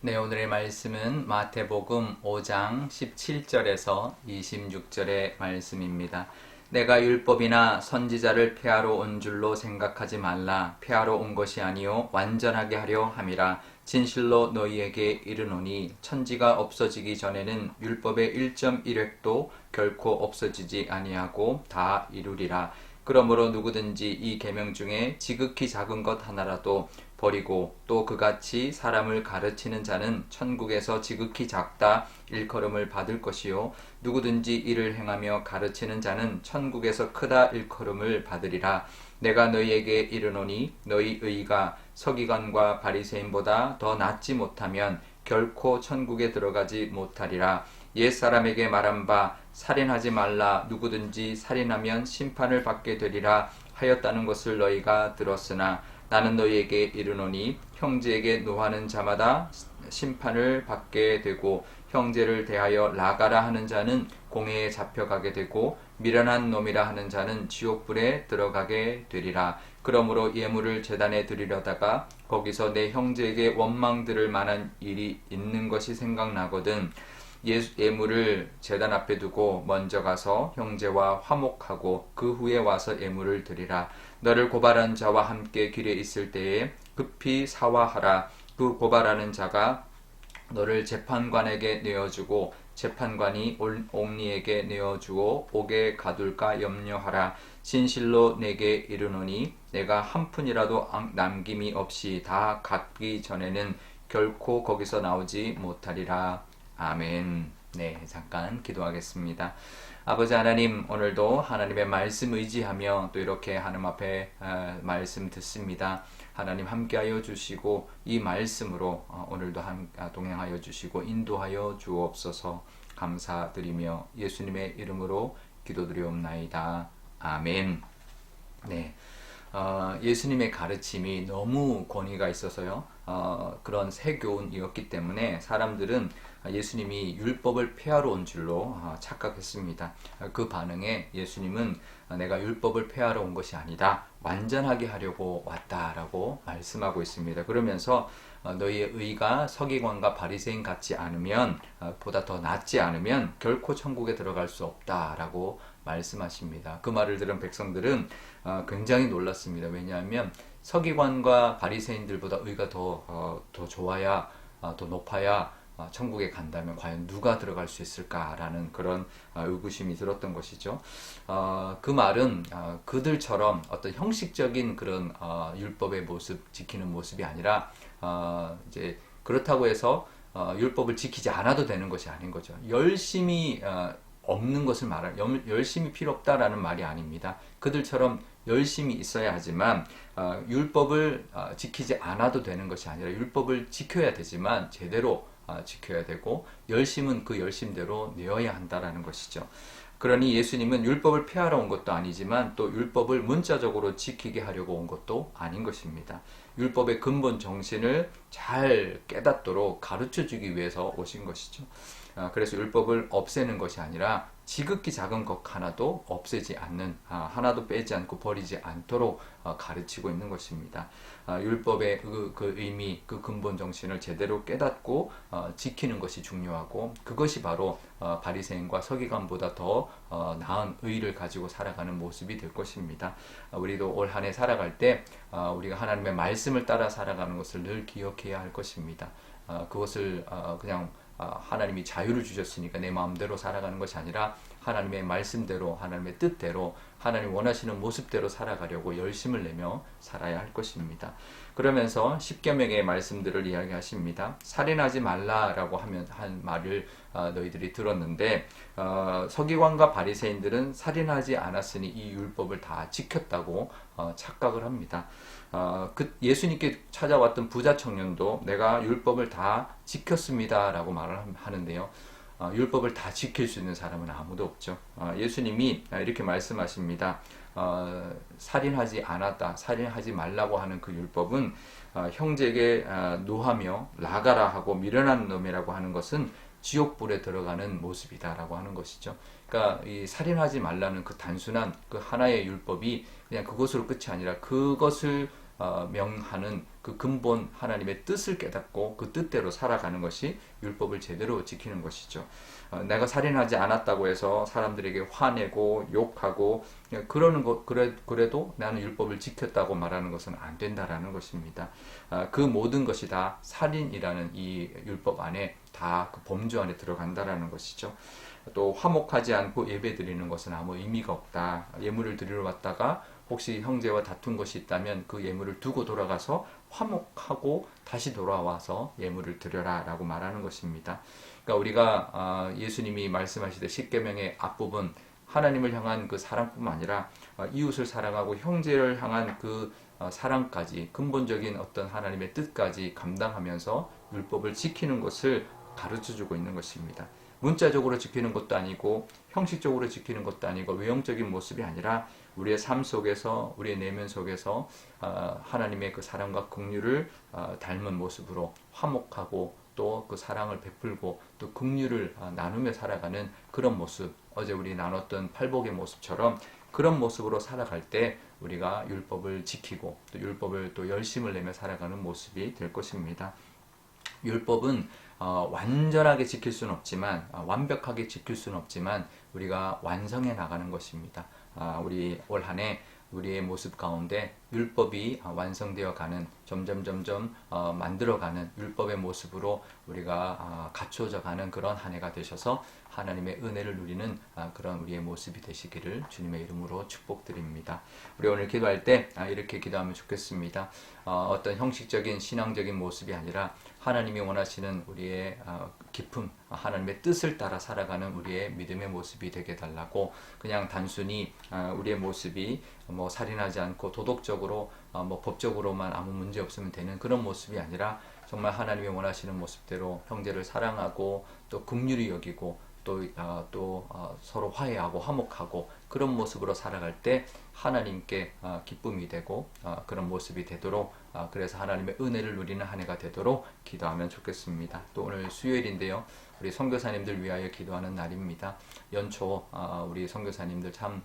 네, 오늘의 말씀은 마태복음 5장 17절에서 26절의 말씀입니다. 내가 율법이나 선지자를 폐하러 온 줄로 생각하지 말라. 폐하러 온 것이 아니요 완전하게 하려 함이라. 진실로 너희에게 이르노니 천지가 없어지기 전에는 율법의 1.1획도 결코 없어지지 아니하고 다 이루리라. 그러므로 누구든지 이 계명 중에 지극히 작은 것 하나라도 버리고 또 그같이 사람을 가르치는 자는 천국에서 지극히 작다 일컬음을 받을 것이요 누구든지 이를 행하며 가르치는 자는 천국에서 크다 일컬음을 받으리라. 내가 너희에게 이르노니 너희 의가 서기관과 바리새인보다 더 낫지 못하면 결코 천국에 들어가지 못하리라. 옛사람에게 말한 바 살인하지 말라. 누구든지 살인하면 심판을 받게 되리라 하였다는 것을 너희가 들었으나 나는 너희에게 이르노니 형제에게 노하는 자마다 심판을 받게 되고 형제를 대하여 나가라 하는 자는 공회에 잡혀가게 되고 미련한 놈이라 하는 자는 지옥불에 들어가게 되리라. 그러므로 예물을 제단에 드리려다가 거기서 내 형제에게 원망 들을 만한 일이 있는 것이 생각나거든 예물을 제단 앞에 두고 먼저 가서 형제와 화목하고 그 후에 와서 예물을 드리라. 너를 고발한 자와 함께 길에 있을 때에 급히 사화하라. 그 고발하는 자가 너를 재판관에게 내어주고 재판관이 옥리에게 내어주어 옥에 가둘까 염려하라. 진실로 내게 이르노니 내가 한 푼이라도 남김이 없이 다 갚기 전에는 결코 거기서 나오지 못하리라. 아멘. 네, 잠깐 기도하겠습니다. 아버지 하나님, 오늘도 하나님의 말씀 의지하며 또 이렇게 하나님 앞에 말씀 듣습니다. 하나님 함께하여 주시고 이 말씀으로 오늘도 동행하여 주시고 인도하여 주옵소서. 감사드리며 예수님의 이름으로 기도드리옵나이다. 아멘. 네. 예수님의 가르침이 너무 권위가 있어서요. 그런 새 교훈이었기 때문에 사람들은 예수님이 율법을 폐하러 온 줄로 착각했습니다. 그 반응에 예수님은 내가 율법을 폐하러 온 것이 아니다. 완전하게 하려고 왔다라고 말씀하고 있습니다. 그러면서 너희의 의가 서기관과 바리새인 같지 않으면 보다 더 낫지 않으면 결코 천국에 들어갈 수 없다라고 말씀하십니다. 그 말을 들은 백성들은 굉장히 놀랐습니다. 왜냐하면 서기관과 바리새인들보다 의가 더 좋아야 더 높아야 천국에 간다면 과연 누가 들어갈 수 있을까라는 그런 의구심이 들었던 것이죠. 그 말은 그들처럼 어떤 형식적인 그런 율법의 모습 지키는 모습이 아니라 이제 그렇다고 해서 율법을 지키지 않아도 되는 것이 아닌 거죠. 열심히 없는 것을 열심히 필요 없다라는 말이 아닙니다. 그들처럼 열심히 있어야 하지만 율법을 지키지 않아도 되는 것이 아니라 율법을 지켜야 되지만 제대로 지켜야 되고 열심은 그 열심대로 내어야 한다라는 것이죠. 그러니 예수님은 율법을 폐하러 온 것도 아니지만 또 율법을 문자적으로 지키게 하려고 온 것도 아닌 것입니다. 율법의 근본 정신을 잘 깨닫도록 가르쳐 주기 위해서 오신 것이죠. 그래서 율법을 없애는 것이 아니라 지극히 작은 것 하나도 없애지 않는, 하나도 빼지 않고 버리지 않도록 가르치고 있는 것입니다. 율법의 그 의미, 그 근본 정신을 제대로 깨닫고 지키는 것이 중요하고 그것이 바로 바리새인과 서기관보다 더 나은 의를 가지고 살아가는 모습이 될 것입니다. 우리도 올 한 해 살아갈 때 우리가 하나님의 말씀을 따라 살아가는 것을 늘 기억해야 할 것입니다. 그것을 그냥 하나님이 자유를 주셨으니까 내 마음대로 살아가는 것이 아니라 하나님의 말씀대로 하나님의 뜻대로 하나님 원하시는 모습대로 살아가려고 열심을 내며 살아야 할 것입니다. 그러면서 십계명의 말씀들을 이야기하십니다. 살인하지 말라라고 한 말을 너희들이 들었는데 서기관과 바리새인들은 살인하지 않았으니 이 율법을 다 지켰다고 착각을 합니다. 예수님께 찾아왔던 부자 청년도 내가 율법을 다 지켰습니다라고 말을 하는데요. 율법을 다 지킬 수 있는 사람은 아무도 없죠. 예수님이 이렇게 말씀하십니다. 살인하지 않았다, 살인하지 말라고 하는 그 율법은 형제에게 노하며 나가라 하고 미련한 놈이라고 하는 것은 지옥불에 들어가는 모습이다라고 하는 것이죠. 그러니까 이 살인하지 말라는 그 단순한 그 하나의 율법이 그냥 그것으로 끝이 아니라 그것을 명하는 그 근본 하나님의 뜻을 깨닫고 그 뜻대로 살아가는 것이 율법을 제대로 지키는 것이죠. 내가 살인하지 않았다고 해서 사람들에게 화내고 욕하고 그러는 것 그래도 나는 율법을 지켰다고 말하는 것은 안 된다라는 것입니다. 그 모든 것이 다 살인이라는 이 율법 안에 다 그 범주 안에 들어간다라는 것이죠. 또 화목하지 않고 예배 드리는 것은 아무 의미가 없다. 예물을 드리러 왔다가 혹시 형제와 다툰 것이 있다면 그 예물을 두고 돌아가서 화목하고 다시 돌아와서 예물을 드려라 라고 말하는 것입니다. 그러니까 우리가 예수님이 말씀하시되 십계명의 앞부분 하나님을 향한 그 사랑뿐만 아니라 이웃을 사랑하고 형제를 향한 그 사랑까지 근본적인 어떤 하나님의 뜻까지 감당하면서 율법을 지키는 것을 가르쳐주고 있는 것입니다. 문자적으로 지키는 것도 아니고 형식적으로 지키는 것도 아니고 외형적인 모습이 아니라 우리의 삶 속에서 우리의 내면 속에서 하나님의 그 사랑과 긍휼을 닮은 모습으로 화목하고 또 그 사랑을 베풀고 또 긍휼을 나누며 살아가는 그런 모습, 어제 우리 나눴던 팔복의 모습처럼 그런 모습으로 살아갈 때 우리가 율법을 지키고 또 율법을 또 열심을 내며 살아가는 모습이 될 것입니다. 율법은 완전하게 지킬 수는 없지만 완벽하게 지킬 수는 없지만 우리가 완성해 나가는 것입니다. 우리 올 한 해 우리의 모습 가운데 율법이 완성되어 가는 점점 만들어가는 율법의 모습으로 우리가 갖춰져 가는 그런 한 해가 되셔서 하나님의 은혜를 누리는 그런 우리의 모습이 되시기를 주님의 이름으로 축복드립니다. 우리 오늘 기도할 때 이렇게 기도하면 좋겠습니다. 어떤 형식적인 신앙적인 모습이 아니라 하나님이 원하시는 우리의 깊은 하나님의 뜻을 따라 살아가는 우리의 믿음의 모습이 되게 달라고 그냥 단순히 우리의 모습이 뭐 살인하지 않고 도덕적으로 뭐 법적으로만 아무 문제 없으면 되는 그런 모습이 아니라 정말 하나님이 원하시는 모습대로 형제를 사랑하고 또 긍휼히 여기고 또 서로 화해하고 화목하고 그런 모습으로 살아갈 때 하나님께 기쁨이 되고 그런 모습이 되도록 그래서 하나님의 은혜를 누리는 한 해가 되도록 기도하면 좋겠습니다. 또 오늘 수요일인데요. 우리 선교사님들 위하여 기도하는 날입니다. 연초 우리 선교사님들 참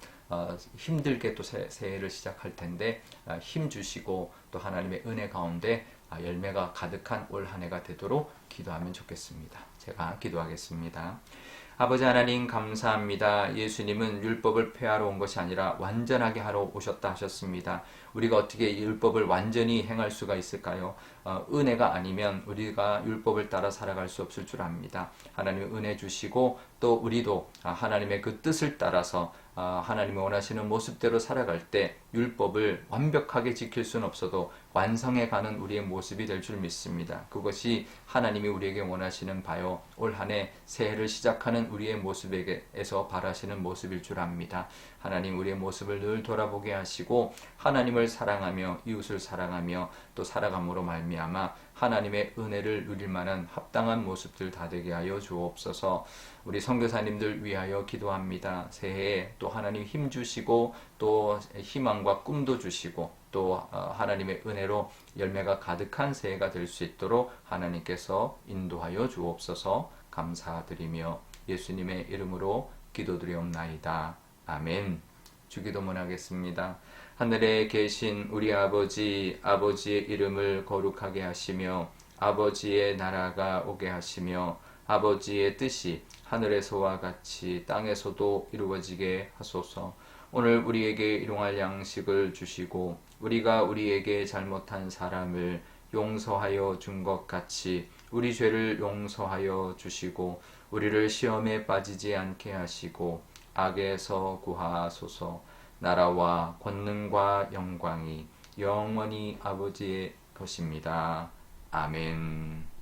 힘들게 또 새해를 시작할 텐데 힘 주시고 또 하나님의 은혜 가운데 열매가 가득한 올 한 해가 되도록 기도하면 좋겠습니다. 제가 기도하겠습니다. 아버지 하나님 감사합니다. 예수님은 율법을 폐하러 온 것이 아니라 완전하게 하러 오셨다 하셨습니다. 우리가 어떻게 율법을 완전히 행할 수가 있을까요? 은혜가 아니면 우리가 율법을 따라 살아갈 수 없을 줄 압니다. 하나님 은혜 주시고 또 우리도 하나님의 그 뜻을 따라서 하나님이 원하시는 모습대로 살아갈 때 율법을 완벽하게 지킬 수는 없어도 완성해가는 우리의 모습이 될 줄 믿습니다. 그것이 하나님이 우리에게 원하시는 바요 올 한 해 새해를 시작하는 우리의 모습에서 바라시는 모습일 줄 압니다. 하나님 우리의 모습을 늘 돌아보게 하시고 하나님을 사랑하며 이웃을 사랑하며 또 살아감으로 말미암아 하나님의 은혜를 누릴 만한 합당한 모습들 다 되게 하여 주옵소서. 우리 선교사님들 위하여 기도합니다. 새해에 또 하나님 힘 주시고 또 희망과 꿈도 주시고 또 하나님의 은혜로 열매가 가득한 새해가 될 수 있도록 하나님께서 인도하여 주옵소서. 감사드리며 예수님의 이름으로 기도드리옵나이다. 아멘. 주기도문 하겠습니다. 하늘에 계신 우리 아버지, 아버지의 이름을 거룩하게 하시며 아버지의 나라가 오게 하시며 아버지의 뜻이 하늘에서와 같이 땅에서도 이루어지게 하소서. 오늘 우리에게 일용할 양식을 주시고 우리가 우리에게 잘못한 사람을 용서하여 준 것 같이 우리 죄를 용서하여 주시고 우리를 시험에 빠지지 않게 하시고 악에서 구하소서. 나라와 권능과 영광이 영원히 아버지의 것입니다. 아멘.